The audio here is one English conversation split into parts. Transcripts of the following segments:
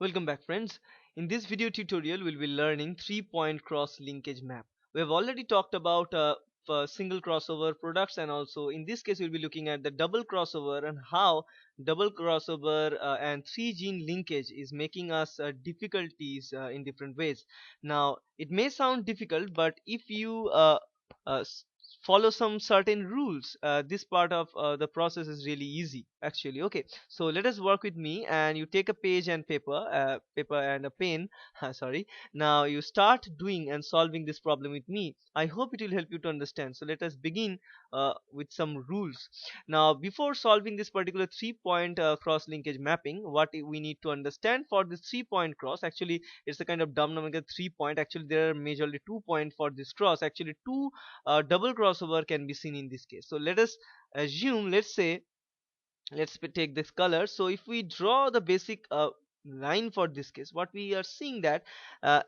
Welcome back, friends. In this video tutorial we'll be learning 3-point cross linkage map. We have already talked about single crossover products, and also in this case we'll be looking at the double crossover and how double crossover and 3 gene linkage is making us difficulties in different ways. Now it may sound difficult, but if you uh, s- follow some certain rules, this part of the process is really easy actually. Okay, so let us work with me, and you take a page and paper and a pen. Sorry. Now you start doing and solving this problem with me. I hope it will help you to understand. So let us begin with some rules. Now before solving this particular 3-point cross linkage mapping, what we need to understand for this 3-point cross, actually it's a kind of dumb number 3 point. Actually there are majorly 2 point for this cross. Actually two double crossover can be seen in this case. So let us assume, let's say, take this color. So if we draw the basic line for this case, what we are seeing that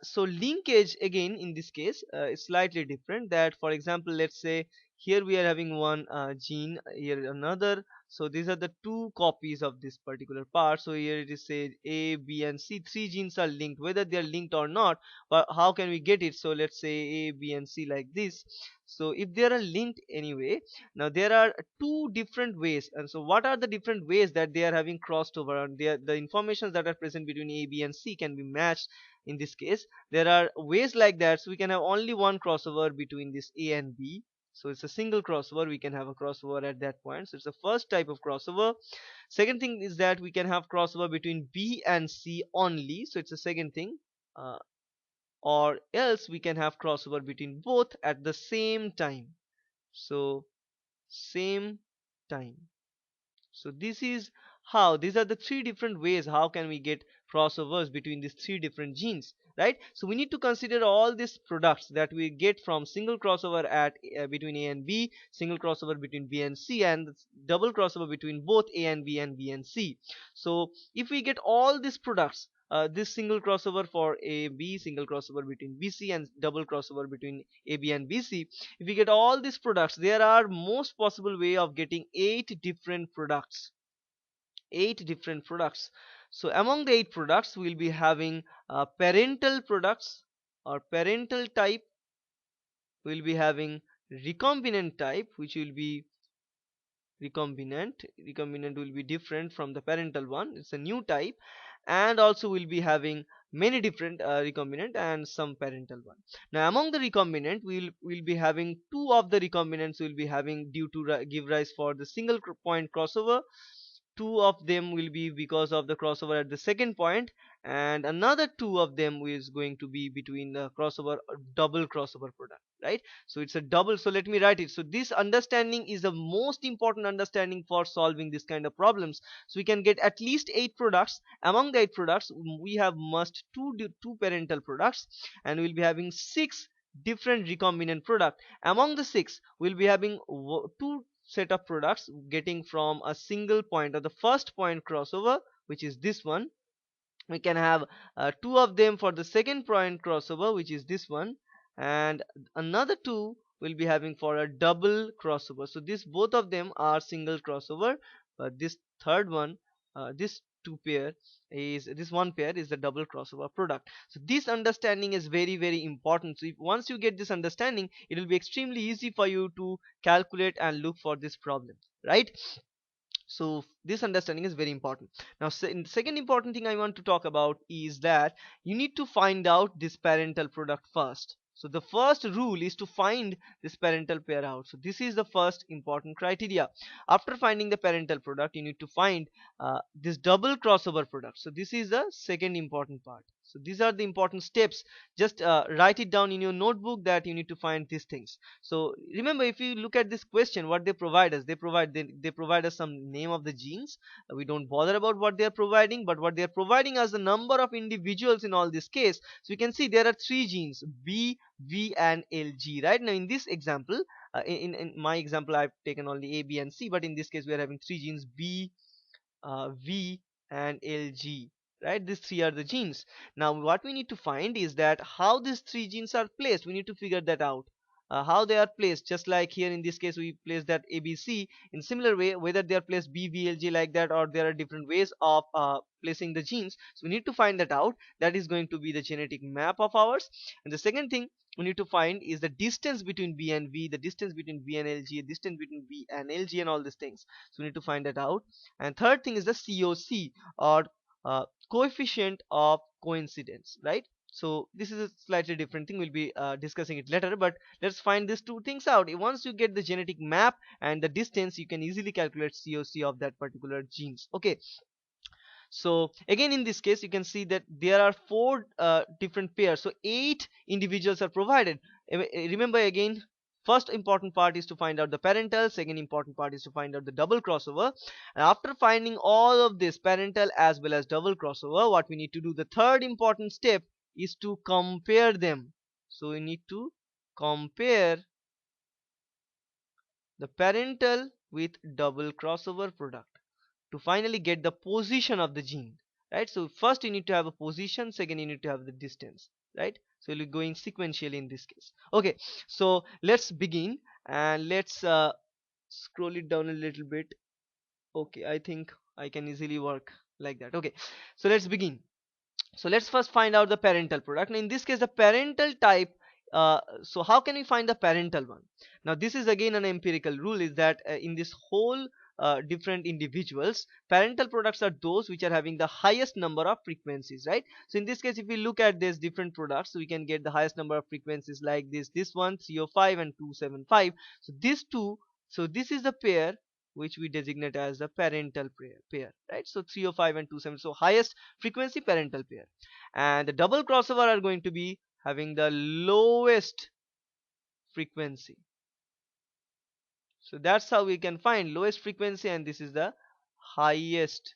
so linkage again in this case is slightly different. That for example, let's say here we are having one gene, here another. So these are the two copies of this particular part. So here it is say A, B and C, three genes are linked, whether they are linked or not. But how can we get it? So let's say A, B and C like this. So if they are linked anyway, now there are two different ways. And so what are the different ways that they are having crossed over, and the information that are present between A, B and C can be matched? In this case there are ways like that. So we can have only one crossover between this A and B. So it's a single crossover. We can have a crossover at that point. So it's the first type of crossover. Second thing is that we can have crossover between B and C only. So it's the second thing. Or else we can have crossover between both at the same time. So same time. So this is how, these are the three different ways how can we get crossovers between these three different genes, right? So we need to consider all these products that we get from single crossover at between A and B, single crossover between B and C, and double crossover between both A and B and B and C. So if we get all these products, this single crossover for AB, single crossover between BC, and double crossover between AB and BC, if we get all these products, there are most possible way of getting 8 different products. So among the 8 products we'll be having parental products or parental type. We'll be having recombinant type, which will be recombinant will be different from the parental one, it's a new type. And also we'll be having many different recombinant and some parental one. Now among the recombinant we'll be having two of the recombinants will be having due to give rise for the single point crossover. Two of them will be because of the crossover at the second point, and another two of them is going to be between the crossover double crossover product, right? So it's a double. So let me write it. So this understanding is the most important understanding for solving this kind of problems. So we can get at least 8 products. Among the 8 products we have must two parental products, and we'll be having 6 different recombinant product. Among the 6 we'll be having two set of products getting from a single point or the first point crossover, which is this one. We can have two of them for the second point crossover, which is this one, and another two will be having for a double crossover. So this both of them are single crossover, but this third one, this two pair is this one pair is the double crossover product. So this understanding is very very important. So if once you get this understanding, it will be extremely easy for you to calculate and look for this problem, right? So this understanding is very important. Now second important thing I want to talk about is that you need to find out this parental product first. So the first rule is to find this parental pair out. So this is the first important criteria. After finding the parental product, you need to find this double crossover product. So this is the second important part. So these are the important steps. Just write it down in your notebook that you need to find these things. So remember, if you look at this question, what they provide us, they provide us some name of the genes. We don't bother about what they are providing, but what they are providing us the number of individuals in all this case. So you can see there are 3 genes, B, V and LG. Right now in this example, in my example I've taken only A, B and C, but in this case we are having 3 genes, B, V and LG. Right, these three are the genes. Now what we need to find is that how these 3 genes are placed. We need to figure that out. how they are placed. Just like here in this case we place that ABC, in similar way whether they are placed BVLG like that, or there are different ways of placing the genes. So we need to find that out. That is going to be the genetic map of ours. And the second thing we need to find is the distance between B and V, the distance between B and LG, the distance between B and LG, and all these things. So we need to find that out. And third thing is the COC, or coefficient of coincidence, right? So this is a slightly different thing, we'll be discussing it later, but let's find these two things out. Once you get the genetic map and the distance, you can easily calculate COC of that particular genes. Okay, so again in this case you can see that there are four different pairs, so 8 individuals are provided. Remember again, first important part is to find out the parental, second important part is to find out the double crossover, and after finding all of this, parental as well as double crossover, what we need to do, the third important step, is to compare them. So we need to compare the parental with double crossover product to finally get the position of the gene, right? So first you need to have a position, second you need to have the distance, right? So we'll be going sequentially in this case. Okay, so let's begin, and let's scroll it down a little bit. Okay, I think I can easily work like that. Okay, so let's begin. So let's first find out the parental product. Now in this case the parental type, so how can we find the parental one? Now this is again an empirical rule, is that in this whole different individuals, parental products are those which are having the highest number of frequencies, right? So in this case if we look at these different products, we can get the highest number of frequencies like this one 305 and 275. So these two, so this is the pair which we designate as the parental pair, right? So 305 and 27, so highest frequency parental pair. And the double crossover are going to be having the lowest frequency. So that's how we can find lowest frequency, and this is the highest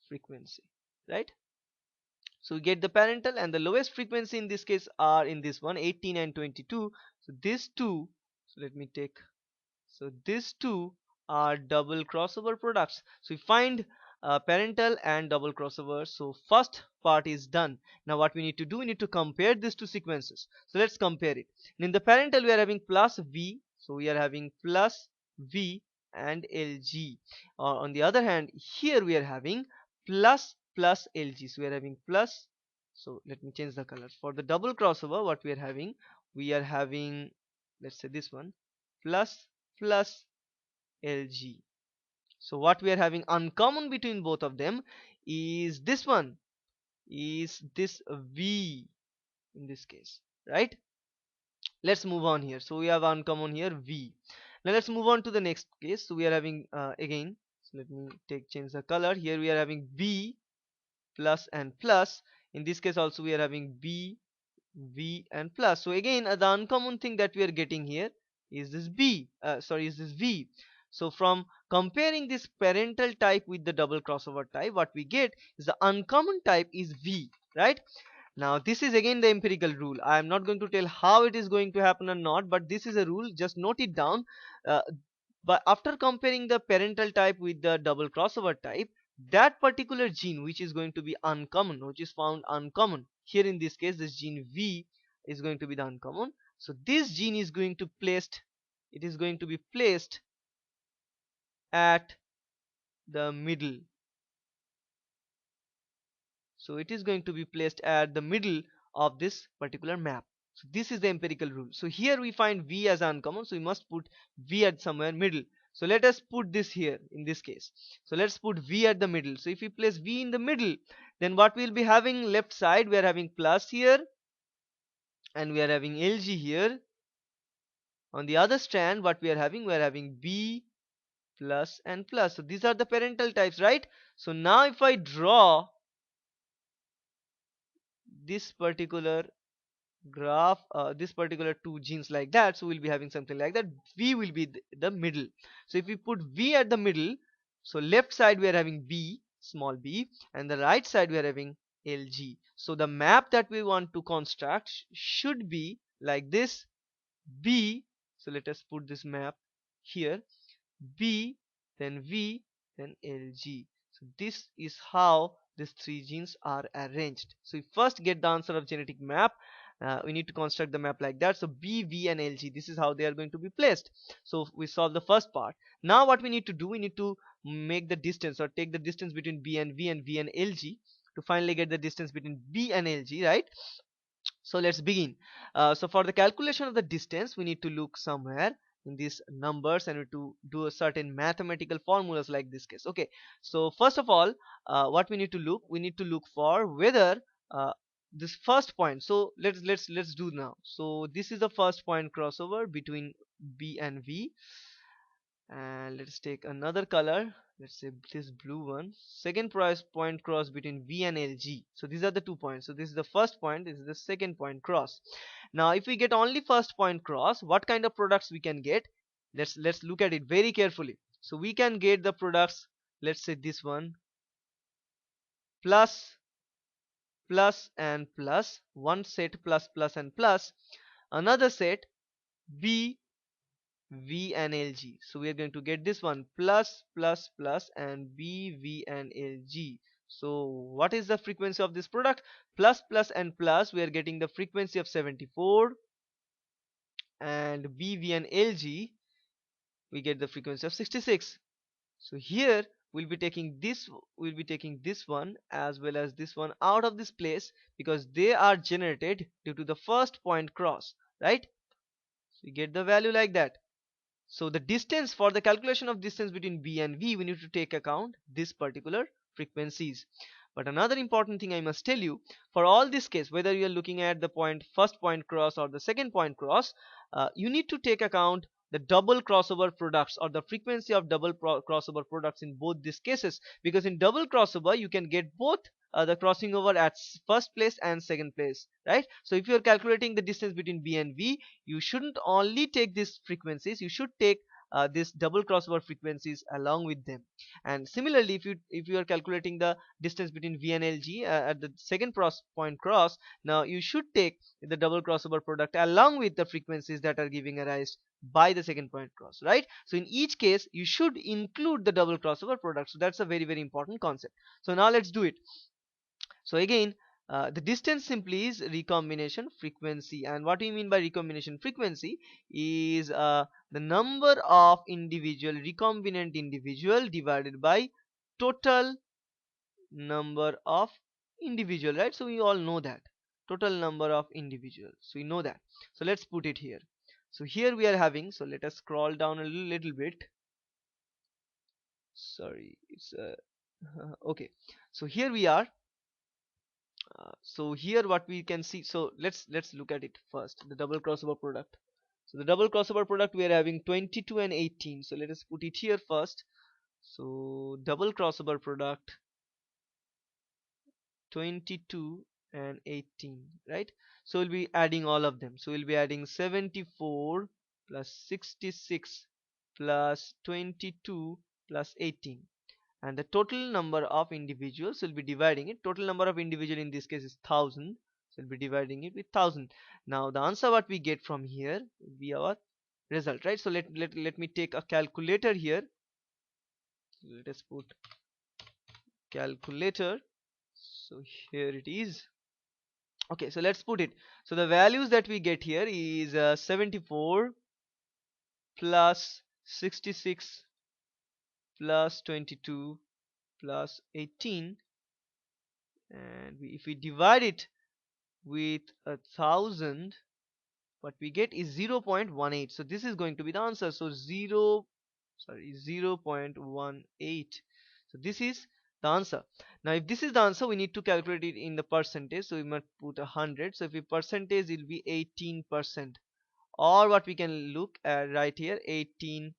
frequency, right? So we get the parental, and the lowest frequency in this case are in this one 18 and 22. So these two, so let me take, so these two are double crossover products. So we find parental and double crossover. So first part is done. Now what we need to do, we need to compare these two sequences. So let's compare it. In the parental we are having plus V, so we are having plus V and LG. On the other hand, here we are having plus LG, so we are having plus. So let me change the color. For the double crossover, what we are having, let's say this one, plus LG. So what we are having uncommon between both of them is this one, is this V in this case, right? Let's move on here. So we have uncommon here V. Now let's move on to the next case. So we are having again, so let me change the color. Here we are having B plus and plus. In this case also we are having B, V and plus. So again the uncommon thing that we are getting here is this is this V. So from comparing this parental type with the double crossover type, what we get is the uncommon type is V, right? Now this is again the empirical rule. I am not going to tell how it is going to happen or not, but this is a rule, just note it down. uh, but after comparing the parental type with the double crossover type, that particular gene which is going to be uncommon, which is found uncommon, here in this case this gene V is going to be the uncommon. So this gene is going to placed, it is going to be placed at the middle. So it is going to be placed at the middle of this particular map. So this is the empirical rule. So here we find V as uncommon, so we must put V at somewhere middle. So let us put this here in this case. So let's put V at the middle. So if we place V in the middle, then what we'll be having left side, we are having plus here and we are having LG here. On the other strand, what we are having B plus and plus. So these are the parental types, right? So now if I draw this particular graph, this particular two genes like that, so we'll be having something like that. V will be the middle. So if we put V at the middle, so left side we are having B, small b, and the right side we are having LG. So the map that we want to construct should be like this: B, so let us put this map here, B, then V, then LG. So this is how these three genes are arranged. So we first get the answer of genetic map, We need to construct the map like that. So B, V and LG, this is how they are going to be placed. So we solve the first part. Now what we need to do, we need to make the distance, or take the distance between B and V and V and LG to finally get the distance between B and LG, right? So let's begin. So for the calculation of the distance, we need to look somewhere in these numbers and we to do a certain mathematical formulas like this case. Okay, so first of all, what we need to look, we need to look for whether this first point. So let's do now. So this is the first point crossover between B and V, and let's take another color. Let's say this blue one. Second price point cross between V and LG. So these are the 2 points. So this is the first point, this is the second point cross. Now if we get only first point cross, what kind of products we can get? Let's look at it very carefully. So we can get the products, let's say this one, plus plus and plus, one set plus plus and plus, another set B, V and LG. So we are going to get this one plus plus plus and B, V and LG. So what is the frequency of this product? Plus plus and plus, we are getting the frequency of 74, and B, V and LG, we get the frequency of 66. So here we'll be taking this one as well as this one out of this place, because they are generated due to the first point cross, right? So we get the value like that. So the distance, for the calculation of distance between B and V, we need to take account this particular frequencies. But another important thing I must tell you, for all this case, whether you are looking at the first point cross or the second point cross, you need to take account the double crossover products, or the frequency of double crossover products in both these cases, because in double crossover you can get both the crossing over at first place and second place, right? So if you are calculating the distance between B and V, you shouldn't only take these frequencies, you should take this double crossover frequencies along with them. And similarly, if you are calculating the distance between V and LG at the second point cross, now you should take the double crossover product along with the frequencies that are giving a rise by the second point cross, right? So in each case you should include the double crossover product. So that's a very very important concept. So now let's do it. So again, the distance simply is recombination frequency, and what we mean by recombination frequency is the number of individual recombinant individual divided by total number of individual, right? So we all know that total number of individuals, so we know that. So let's put it here. So here we are having, so let us scroll down a little bit. Sorry, it's okay. So here we are. So here what we can see, so let's look at it first, the double crossover product. So the double crossover product, we are having 22 and 18. So let us put it here first. So double crossover product 22 and 18, right? So we'll be adding all of them. So we'll be adding 74 plus 66 plus 22 plus 18, and the total number of individuals will be dividing it. Total number of individual in this case is 1000, so we'll be dividing it with 1000. Now the answer what we get from here will be our result, right? So let me take a calculator here. Let us put calculator. So here it is. Okay, so let's put it. So the values that we get here is 74 plus 66 plus 22 plus 18, and if we divide it with 1000, what we get is 0.18. So this is going to be the answer. So 0.18. So this is the answer. Now if this is the answer, we need to calculate it in the percentage. So we must put 100. So if we percentage, it will be 18%, or what we can look at right here, 18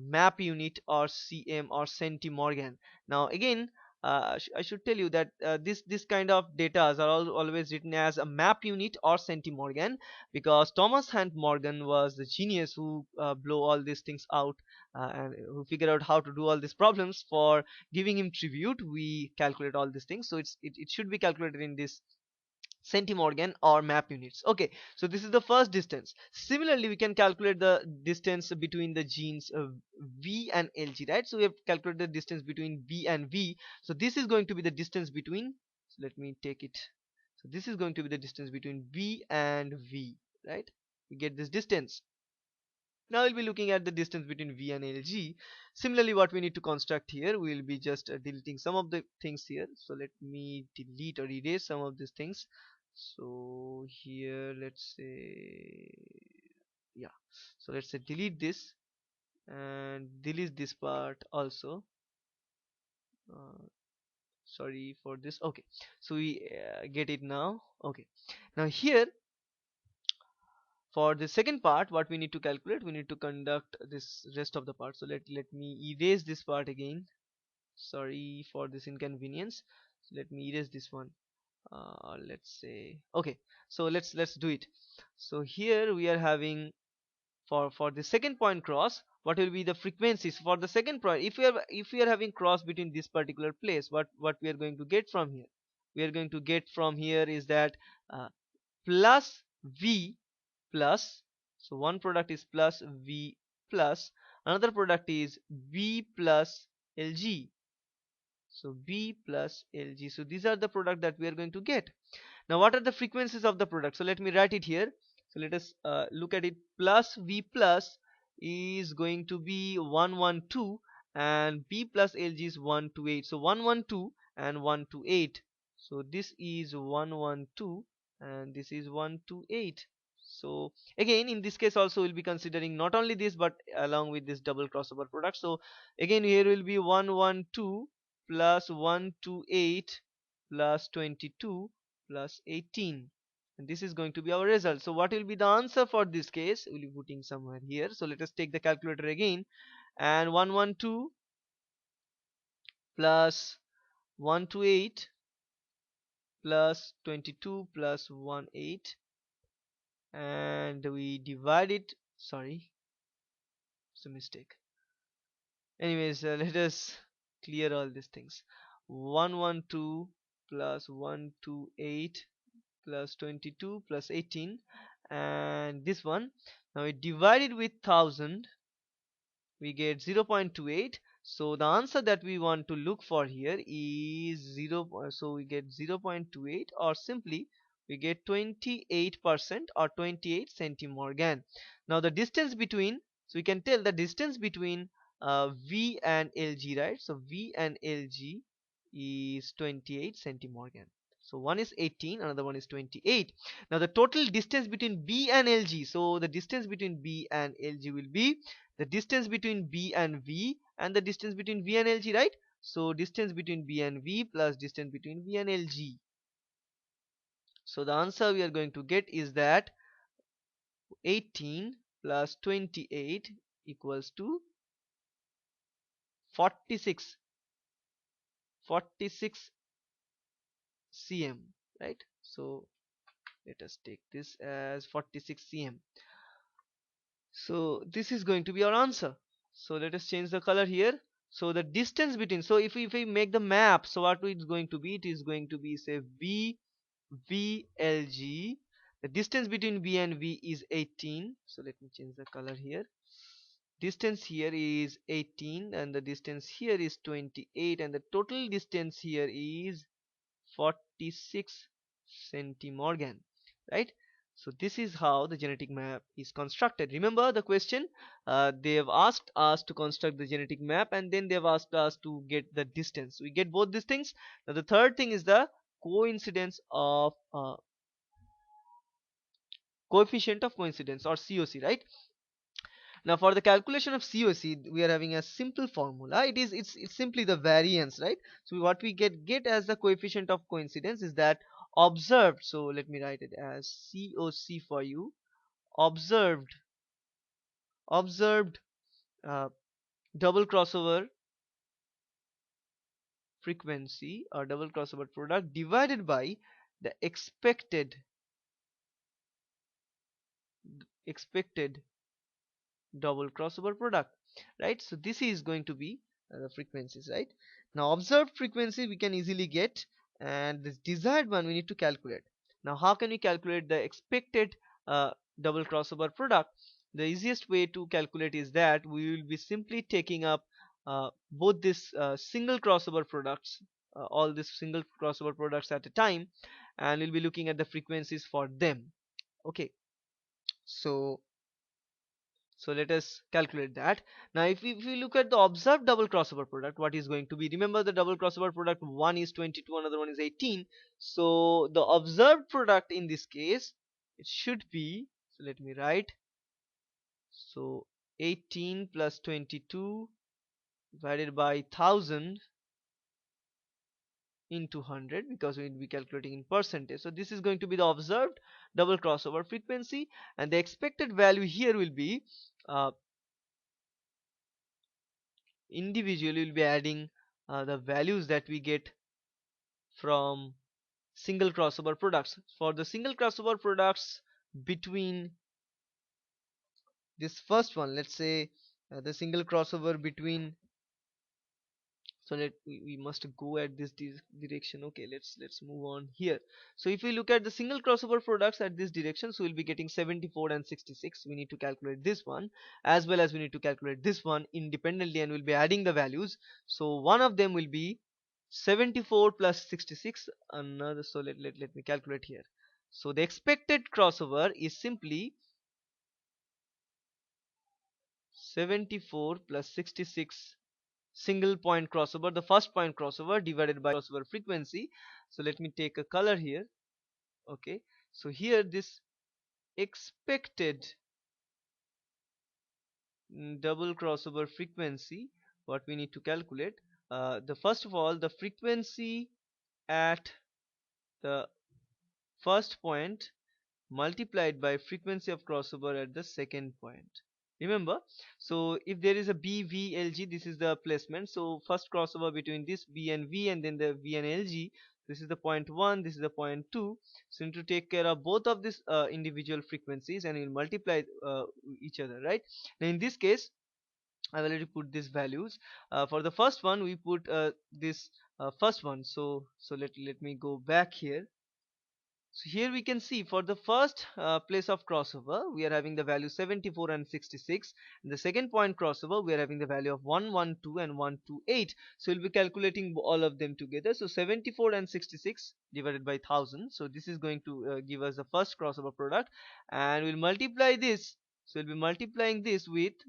map unit or cm or centimorgan. Now again, I should tell you that this kind of data are always written as a map unit or centimorgan, because Thomas Hunt Morgan was the genius who blow all these things out, and who figured out how to do all these problems. For giving him tribute, we calculate all these things. So it should be calculated in this centimorgan or map units. Okay, so this is the first distance. Similarly, we can calculate the distance between the genes V and LG, right? So we have calculated the distance between B and V. So this is going to be the distance between, so let me take it. So this is going to be the distance between B and V, right? We get this distance. Now we'll be looking at the distance between V and LG. Similarly, what we need to construct here, we'll be just deleting some of the things here. So let me delete or erase some of these things. So here, let's say, yeah. So let's say delete this and delete this part also. Uh, Sorry for this. Okay, so we get it now. Okay, now here for the second part, what we need to calculate, we need to conduct this rest of the part. So let me erase this part again. Sorry for this inconvenience. So let me erase this one. Let's say, okay, so let's do it. So here we are having, for the second point cross, what will be the frequencies for the second point? If we are having cross between this particular place, what we are going to get from here, we are going to get from here is that plus V plus, so one product is plus V plus, another product is B plus LG. So B plus LG, so these are the product that we are going to get. Now what are the frequencies of the product? So let me write it here. So let us look at it. Plus V plus is going to be 112 and B plus LG is 128. So 112 and 128. So this is 112 and this is 128. So again in this case also we'll be considering not only this but along with this double crossover product. So again here will be 112 plus 128 plus 22 plus 18, and this is going to be our result. So what will be the answer for this case? We'll be putting somewhere here. So let us take the calculator again, and 112 plus 128 plus 22 plus 18, and we divide it. Sorry, it's a mistake. Anyways, let us clear all these things. 112 plus 128 plus 22 plus 18, and this one, now we divide it with 1000, we get 0.28. So the answer that we want to look for here is 0, so we get 0.28, or simply we get 28% or 28 centimorgan. Now the distance between, so we can tell the distance between V and LG, right? So V and LG is 28 centimorgan. So one is 18, another one is 28. Now the total distance between B and LG, so the distance between B and LG will be the distance between B and V and the distance between V and LG, right? So distance between B and V plus distance between V and LG. So the answer we are going to get is that 18 plus 28 equals to 46 cm, right? So let us take this as 46 cm. So this is going to be our answer. So let us change the color here. So the distance between, so if we make the map, so what is going to be, it is going to be, say, B V L G. The distance between B and V is 18. So let me change the color here. Distance here is 18 and the distance here is 28, and the total distance here is 46 centimorgan, right? So this is how the genetic map is constructed. Remember the question, they have asked us to construct the genetic map, and then they have asked us to get the distance. We get both these things. Now the third thing is the coincidence of coefficient of coincidence, or COC, right? Now for the calculation of COC, we are having a simple formula. It's simply the variance, right? So what we get as the coefficient of coincidence is that observed. So let me write it as COC for you. Observed uh, double crossover frequency or double crossover product divided by the expected double crossover product, right? So this is going to be the frequencies, right? Now observed frequency we can easily get, and this desired one we need to calculate. Now how can we calculate the expected double crossover product? The easiest way to calculate is that we will be simply taking up both this single crossover products, all these single crossover products at a time, and we'll be looking at the frequencies for them. Okay, so let us calculate that. Now if we look at the observed double crossover product, what is going to be, remember the double crossover product, one is 22, another one is 18. So the observed product in this case, it should be, so let me write, so 18 plus 22 divided by 1000 into 100, because we will be calculating in percentage. So this is going to be the observed double crossover frequency, and the expected value here will be, individually will be adding the values that we get from single crossover products. For the single crossover products between this first one, let's say the single crossover between, so we must go at this direction. Okay, let's move on here. So if we look at the single crossover products at this direction, so we'll be getting 74 and 66. We need to calculate this one, as well as we need to calculate this one independently, and we'll be adding the values. So one of them will be 74 plus 66, another, so let me calculate here. So the expected crossover is simply 74 plus 66 single point crossover, the first point crossover, divided by crossover frequency. So let me take a color here. Okay, so here this expected double crossover frequency, what we need to calculate, the first of all, the frequency at the first point multiplied by frequency of crossover at the second point. Remember, so if there is a B, V, LG, this is the placement. So first crossover between this B and V, and then the V and LG, this is the point 1, this is the point 2. So you need to take care of both of these individual frequencies, and you will multiply each other, right? Now in this case, I've already put these values. For the first one, we put this first one. So let me go back here. So here we can see for the first place of crossover, we are having the value 74 and 66. In the second point crossover, we are having the value of 112 and 128. So we'll be calculating all of them together. So 74 and 66 divided by 1000. So this is going to give us the first crossover product, and we'll multiply this. So we'll be multiplying this with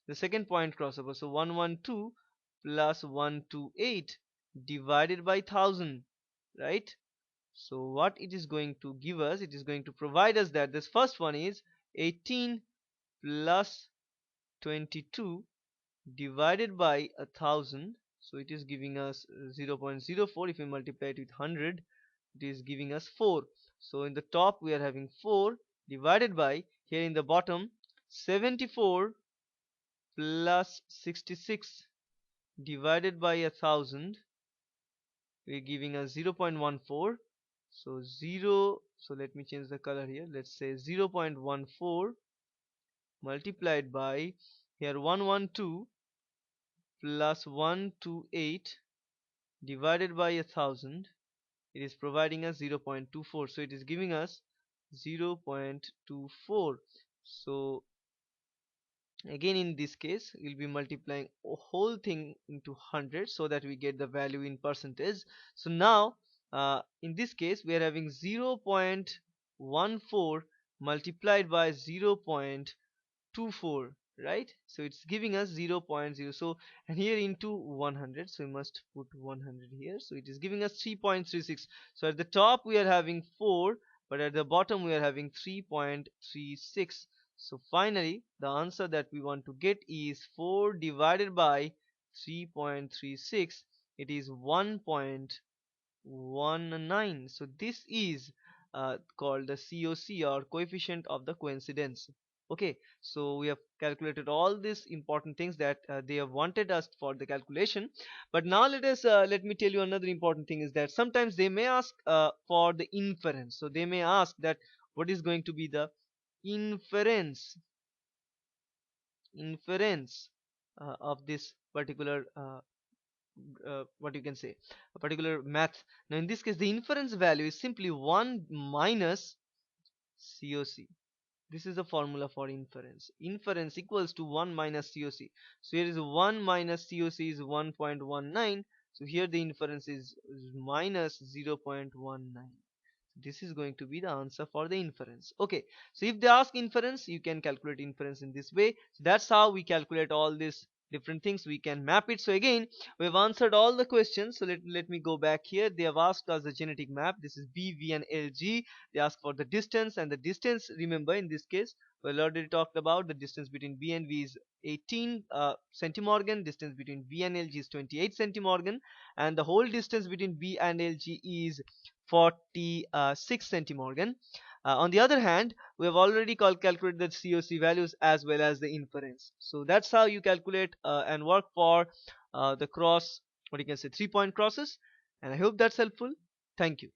the second point crossover. So 112 plus 128 divided by 1000, right? So what it is going to give us, it is going to provide us that this first one is 18 plus 22 divided by 1000. So it is giving us 0.04. If we multiply it with 100, it is giving us 4. So in the top we are having 4 divided by, here in the bottom, 74 plus 66 divided by 1000, we're giving us 0.14. So 0, so let me change the color here, let's say 0.14 multiplied by, here 112 plus 128 divided by 1000, it is providing us 0.24. So it is giving us 0.24. So again in this case, we'll be multiplying a whole thing into 100 so that we get the value in percentage. So now in this case we are having 0.14 multiplied by 0.24, right? So it's giving us 0.0. So and here into 100, so we must put 100 here. So it is giving us 3.36. So at the top we are having 4, but at the bottom we are having 3.36. So finally the answer that we want to get is 4 divided by 3.36. It is 1.19. So this is called the COC, or coefficient of the coincidence. Okay, so we have calculated all these important things that they have wanted us for the calculation. But now let me tell you another important thing is that sometimes they may ask for the inference. So they may ask that what is going to be the inference of this particular what you can say, a particular math. Now in this case the inference value is simply 1 minus COC. This is the formula for inference. Inference equals to 1 minus COC. So here is 1 minus COC is 1.19. So here the inference is minus 0.19. This is going to be the answer for the inference. Okay, so if they ask inference, you can calculate inference in this way. So that's how we calculate all these different things. We can map it. So again, we've answered all the questions. So let me go back here. They have asked us the genetic map. This is B, V, and LG. They ask for the distance, and the distance, remember in this case, we already talked about the distance between B and V is 18 centimorgan. Distance between V and LG is 28 centimorgan, and the whole distance between B and LG is 46 centimorgan. On the other hand, we have already calculated the COC values as well as the inference. So that's how you calculate and work for the cross, what you can say, 3-point crosses. And I hope that's helpful. Thank you.